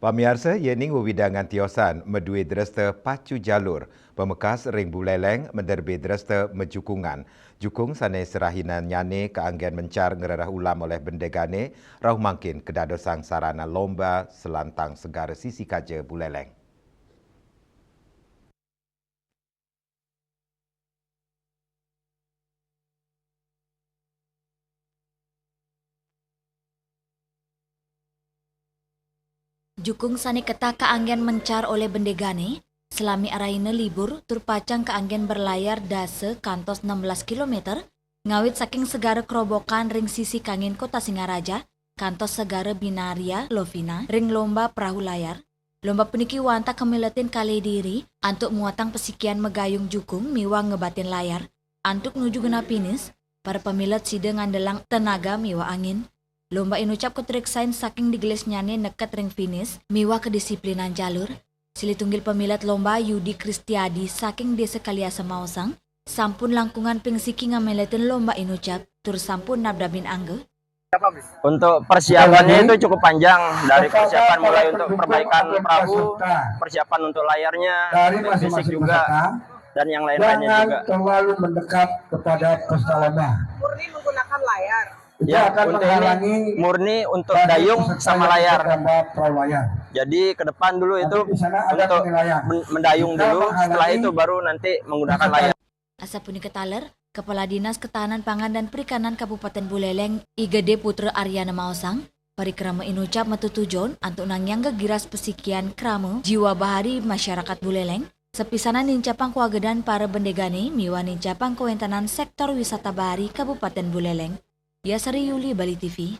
Pamirsa yening wewidangan tiosan medui dresta pacu jalur pemekas ring Buleleng menderbe dresta mejukungan. Jukung sane serahinan nyane keanggen mencar ngererah ulam oleh bendegane rauh mangkin kedadosang sarana lomba selantang segara sisi kaja Buleleng. Jukung sani keta keanggen mencar oleh bendegane, selami araina libur turpacang keanggen berlayar dase kantos 16 km, ngawit saking segara kerobokan ring sisi kangin kota Singaraja, kantos segara binaria Lovina, ring lomba perahu layar. Lomba puniki wanta kemiletin kali diri, antuk muatang pesikian megayung jukung miwa ngebatin layar, antuk nuju gena pinis, para pemilet side ngandelang tenaga miwa angin. Lomba inucap ketriksain saking digelis nyane neket ring finish, miwa kedisiplinan jalur. Sili tunggil pemilat lomba Yudi Kristiadi saking desa Kaliasa Mausang, sampun langkungan pingsiki ngameletin lomba inucap, tur sampun nabdabin angge. Untuk persiapannya itu cukup panjang, dari persiapan mulai untuk perbaikan perahu, persiapan untuk layarnya, fisik juga, dan yang lain-lainnya juga. Terlalu mendekat kepada peserta lomba. Murni menggunakan layar. Ya, untuk ini murni untuk dayung sama layar. Jadi ke depan dulu itu untuk mendayung dulu, setelah itu baru nanti menggunakan layar. Asapuni Ketaler, Kepala Dinas Ketahanan Pangan dan Perikanan Kabupaten Buleleng, IGD Putra Aryana Mausang, parikrama inucap metutujon antuk nangyang gegiras pesikian krama jiwa bahari masyarakat Buleleng, sepisanan nincapang kuagedan para bendegane miwa nincapang kewentanan sektor wisata bahari Kabupaten Buleleng. Yasari Yuli, Bali TV.